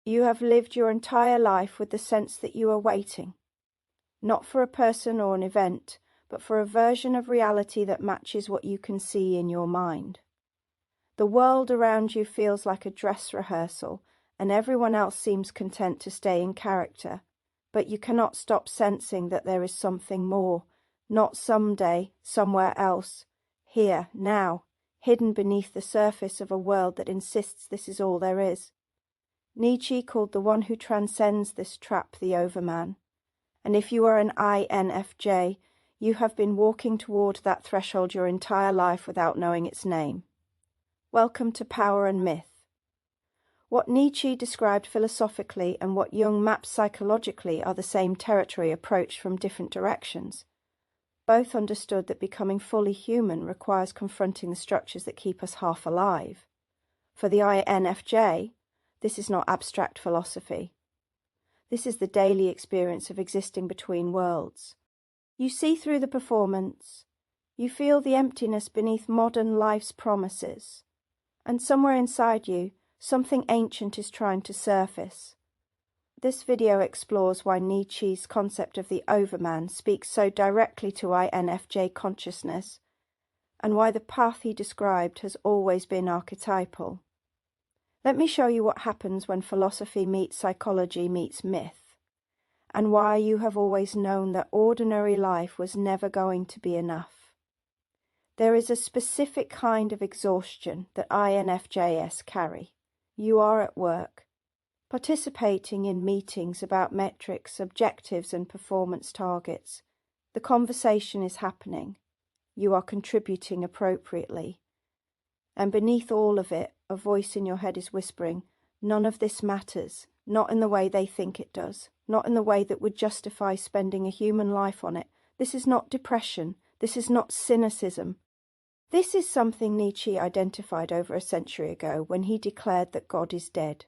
You have lived your entire life with the sense that you are waiting, not for a person or an event, but for a version of reality that matches what you can see in your mind. The world around you feels like a dress rehearsal, and everyone else seems content to stay in character, but you cannot stop sensing that there is something more, not someday, somewhere else, here, now, hidden beneath the surface of a world that insists this is all there is. Nietzsche called the one who transcends this trap the Overman, and if you are an INFJ, you have been walking toward that threshold your entire life without knowing its name. Welcome to Power and Myth. What Nietzsche described philosophically and what Jung maps psychologically are the same territory approached from different directions. Both understood that becoming fully human requires confronting the structures that keep us half alive. For the INFJ, this is not abstract philosophy. This is the daily experience of existing between worlds. You see through the performance. You feel the emptiness beneath modern life's promises. And somewhere inside you, something ancient is trying to surface. This video explores why Nietzsche's concept of the Overman speaks so directly to INFJ consciousness, and why the path he described has always been archetypal. Let me show you what happens when philosophy meets psychology meets myth, and why you have always known that ordinary life was never going to be enough. There is a specific kind of exhaustion that INFJs carry. You are at work, participating in meetings about metrics, objectives, and performance targets. The conversation is happening. You are contributing appropriately. And beneath all of it, a voice in your head is whispering, none of this matters, not in the way they think it does, not in the way that would justify spending a human life on it. This is not depression. This is not cynicism. This is something Nietzsche identified over a century ago when he declared that God is dead.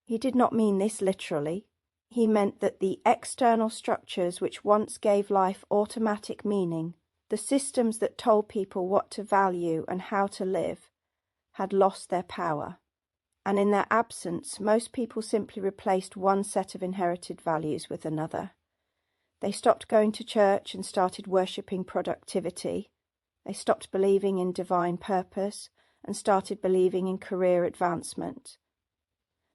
He did not mean this literally. He meant that the external structures which once gave life automatic meaning, the systems that told people what to value and how to live, had lost their power. And in their absence, most people simply replaced one set of inherited values with another. They stopped going to church and started worshipping productivity. They stopped believing in divine purpose and started believing in career advancement.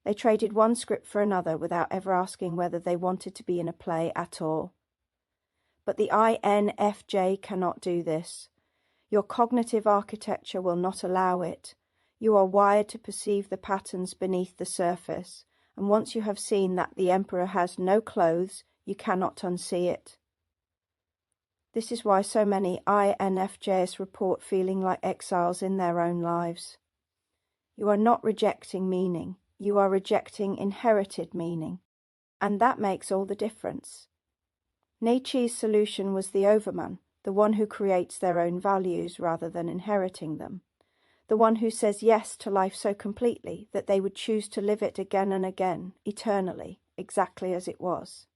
They traded one script for another without ever asking whether they wanted to be in a play at all. But the INFJ cannot do this. Your cognitive architecture will not allow it. You are wired to perceive the patterns beneath the surface, and once you have seen that the emperor has no clothes, you cannot unsee it. This is why so many INFJs report feeling like exiles in their own lives. You are not rejecting meaning, you are rejecting inherited meaning, and that makes all the difference. Nietzsche's solution was the Overman, the one who creates their own values rather than inheriting them, the one who says yes to life so completely that they would choose to live it again and again, eternally, exactly as it was.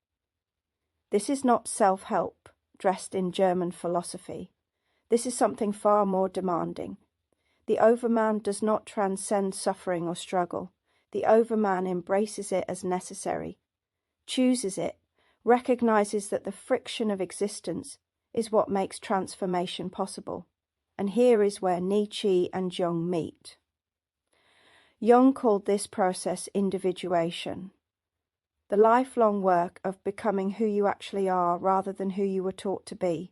This is not self-help, dressed in German philosophy. This is something far more demanding. The Overman does not transcend suffering or struggle. The Overman embraces it as necessary, chooses it, recognizes that the friction of existence is what makes transformation possible. And here is where Nietzsche and Jung meet. Jung called this process individuation. The lifelong work of becoming who you actually are rather than who you were taught to be,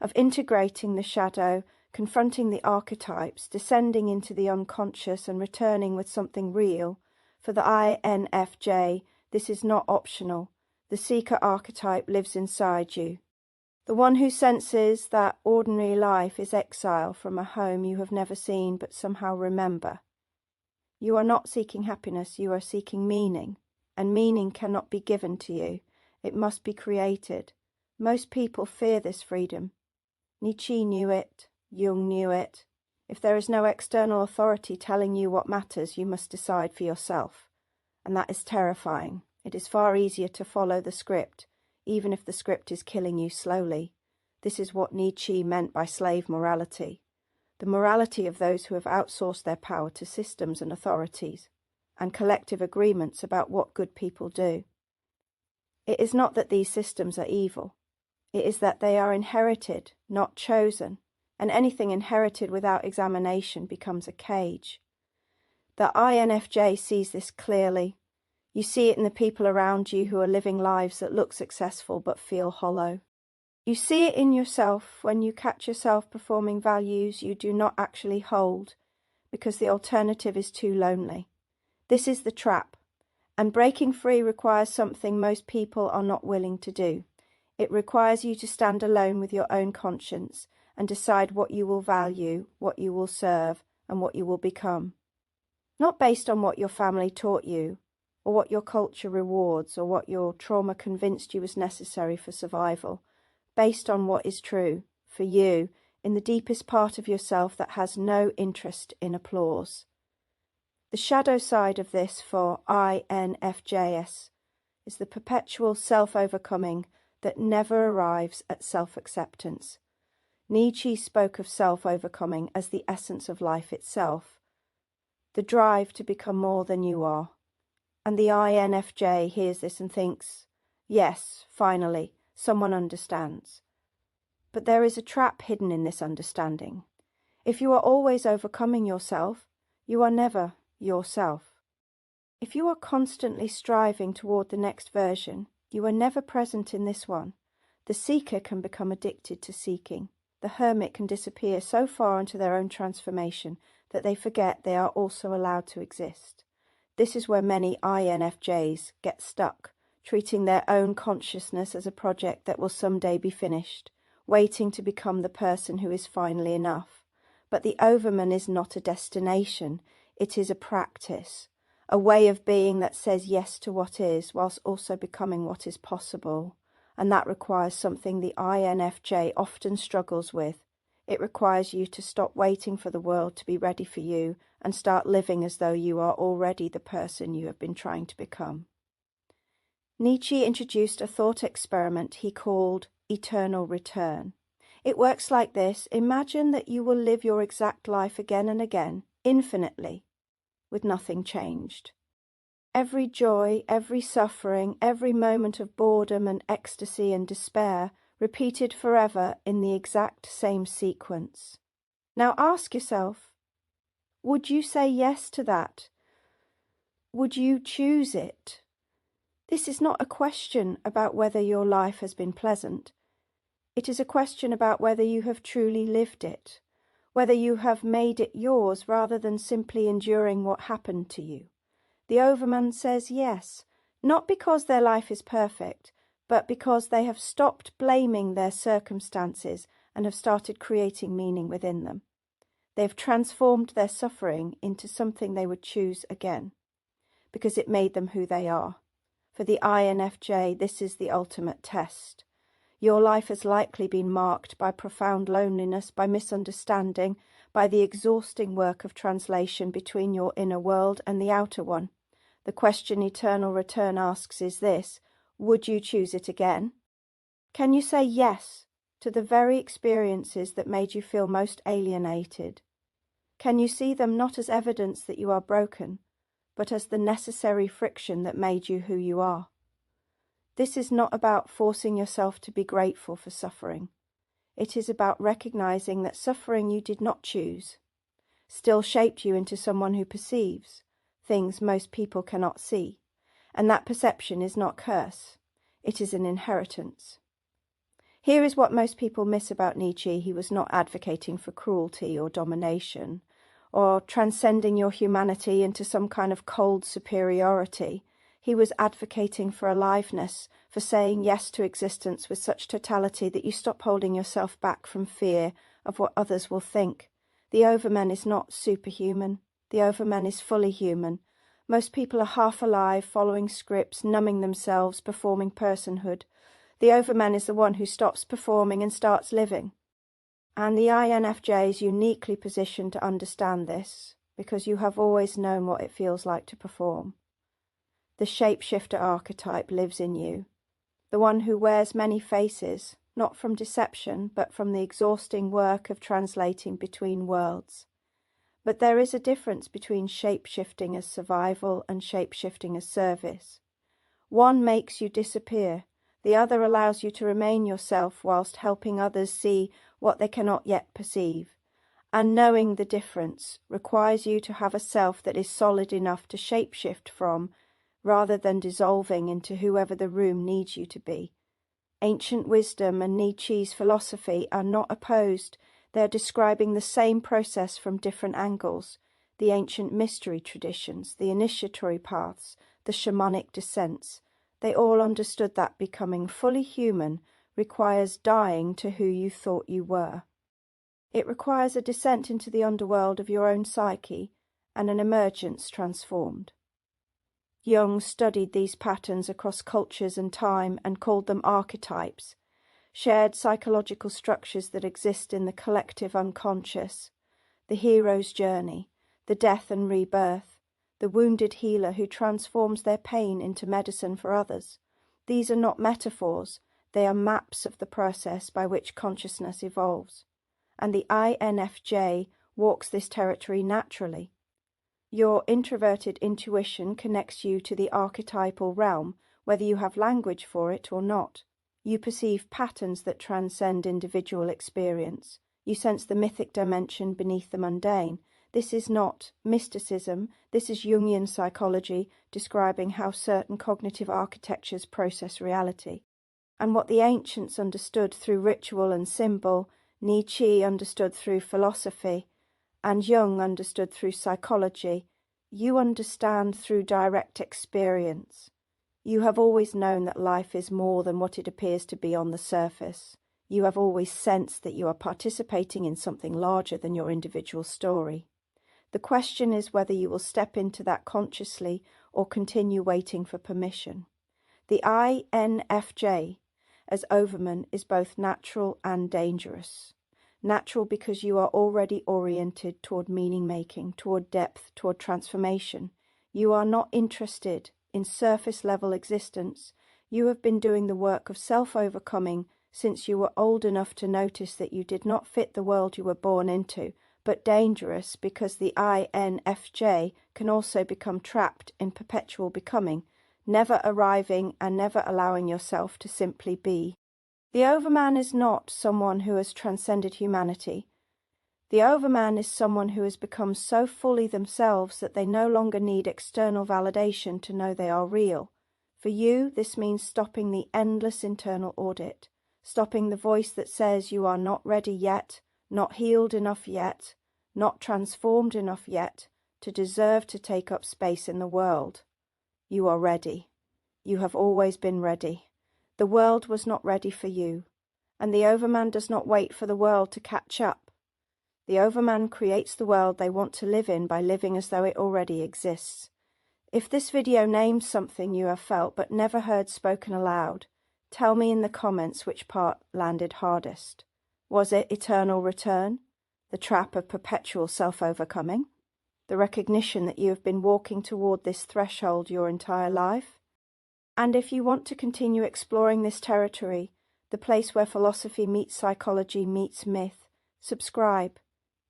of integrating the shadow, confronting the archetypes, descending into the unconscious and returning with something real. For the INFJ, this is not optional. The seeker archetype lives inside you. The one who senses that ordinary life is exile from a home you have never seen but somehow remember. You are not seeking happiness, you are seeking meaning. And meaning cannot be given to you. It must be created. Most people fear this freedom. Nietzsche knew it. Jung knew it. If there is no external authority telling you what matters, you must decide for yourself. And that is terrifying. It is far easier to follow the script, even if the script is killing you slowly. This is what Nietzsche meant by slave morality. The morality of those who have outsourced their power to systems and authorities. and collective agreements about what good people do. It is not that these systems are evil. It is that they are inherited, not chosen, and anything inherited without examination becomes a cage. The INFJ sees this clearly. You see it in the people around you who are living lives that look successful but feel hollow. You see it in yourself when you catch yourself performing values you do not actually hold because the alternative is too lonely. This is the trap, and breaking free requires something most people are not willing to do. It requires you to stand alone with your own conscience and decide what you will value, what you will serve, and what you will become. Not based on what your family taught you, or what your culture rewards, or what your trauma convinced you was necessary for survival, based on what is true, for you, in the deepest part of yourself that has no interest in applause. The shadow side of this for INFJs is the perpetual self-overcoming that never arrives at self-acceptance. Nietzsche spoke of self-overcoming as the essence of life itself, the drive to become more than you are. And the INFJ hears this and thinks, yes, finally, someone understands. But there is a trap hidden in this understanding. If you are always overcoming yourself, you are never yourself. If you are constantly striving toward the next version, you are never present in this one. The seeker can become addicted to seeking. The hermit can disappear so far into their own transformation that they forget they are also allowed to exist. This is where many INFJs get stuck, treating their own consciousness as a project that will someday be finished, waiting to become the person who is finally enough. But the Overman is not a destination, it is a practice, a way of being that says yes to what is, whilst also becoming what is possible. And that requires something the INFJ often struggles with. It requires you to stop waiting for the world to be ready for you and start living as though you are already the person you have been trying to become. Nietzsche introduced a thought experiment he called eternal return. It works like this. Imagine that you will live your exact life again and again, infinitely, with nothing changed. Every joy, every suffering, every moment of boredom and ecstasy and despair repeated forever in the exact same sequence. Now ask yourself, would you say yes to that? Would you choose it? This is not a question about whether your life has been pleasant. It is a question about whether you have truly lived it, whether you have made it yours rather than simply enduring what happened to you. The Overman says yes, not because their life is perfect, but because they have stopped blaming their circumstances and have started creating meaning within them. They've transformed their suffering into something they would choose again, because it made them who they are. For the INFJ, this is the ultimate test. Your life has likely been marked by profound loneliness, by misunderstanding, by the exhausting work of translation between your inner world and the outer one. The question eternal return asks is this: would you choose it again? Can you say yes to the very experiences that made you feel most alienated? Can you see them not as evidence that you are broken, but as the necessary friction that made you who you are? This is not about forcing yourself to be grateful for suffering. It is about recognizing that suffering you did not choose still shaped you into someone who perceives things most people cannot see, and that perception is not curse, it is an inheritance. Here is what most people miss about Nietzsche. He was not advocating for cruelty or domination, or transcending your humanity into some kind of cold superiority. He was advocating for aliveness, for saying yes to existence with such totality that you stop holding yourself back from fear of what others will think. The Overman is not superhuman. The Overman is fully human. Most people are half alive, following scripts, numbing themselves, performing personhood. The Overman is the one who stops performing and starts living. And the INFJ is uniquely positioned to understand this, because you have always known what it feels like to perform. The shapeshifter archetype lives in you, the one who wears many faces, not from deception, but from the exhausting work of translating between worlds. But there is a difference between shape-shifting as survival and shape-shifting as service. One makes you disappear, the other allows you to remain yourself whilst helping others see what they cannot yet perceive. And knowing the difference requires you to have a self that is solid enough to shapeshift from, rather than dissolving into whoever the room needs you to be. Ancient wisdom and Nietzsche's philosophy are not opposed. They are describing the same process from different angles. The ancient mystery traditions, the initiatory paths, the shamanic descents, they all understood that becoming fully human requires dying to who you thought you were. It requires a descent into the underworld of your own psyche and an emergence transformed. Jung studied these patterns across cultures and time and called them archetypes, shared psychological structures that exist in the collective unconscious, the hero's journey, the death and rebirth, the wounded healer who transforms their pain into medicine for others. These are not metaphors, they are maps of the process by which consciousness evolves. And the INFJ walks this territory naturally. Your introverted intuition connects you to the archetypal realm, whether you have language for it or not. You perceive patterns that transcend individual experience. You sense the mythic dimension beneath the mundane. This is not mysticism, this is Jungian psychology describing how certain cognitive architectures process reality. And what the ancients understood through ritual and symbol, Nietzsche understood through philosophy, and Jung understood through psychology, you understand through direct experience. You have always known that life is more than what it appears to be on the surface. You have always sensed that you are participating in something larger than your individual story. The question is whether you will step into that consciously or continue waiting for permission. The INFJ, as Overman, is both natural and dangerous. Natural because you are already oriented toward meaning-making, toward depth, toward transformation. You are not interested in surface-level existence. You have been doing the work of self-overcoming since you were old enough to notice that you did not fit the world you were born into, but dangerous because the INFJ can also become trapped in perpetual becoming, never arriving and never allowing yourself to simply be. The Overman is not someone who has transcended humanity. The Overman is someone who has become so fully themselves that they no longer need external validation to know they are real. For you, this means stopping the endless internal audit, stopping the voice that says you are not ready yet, not healed enough yet, not transformed enough yet, to deserve to take up space in the world. You are ready. You have always been ready. The world was not ready for you, and the Overman does not wait for the world to catch up. The Overman creates the world they want to live in by living as though it already exists. If this video names something you have felt but never heard spoken aloud, tell me in the comments which part landed hardest. Was it eternal return? The trap of perpetual self-overcoming? The recognition that you have been walking toward this threshold your entire life? And if you want to continue exploring this territory, the place where philosophy meets psychology meets myth, subscribe.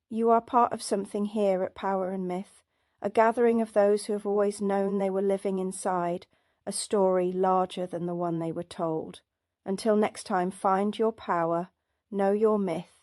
You are part of something here at Power and Myth, a gathering of those who have always known they were living inside a story larger than the one they were told. Until next time, find your power, know your myth,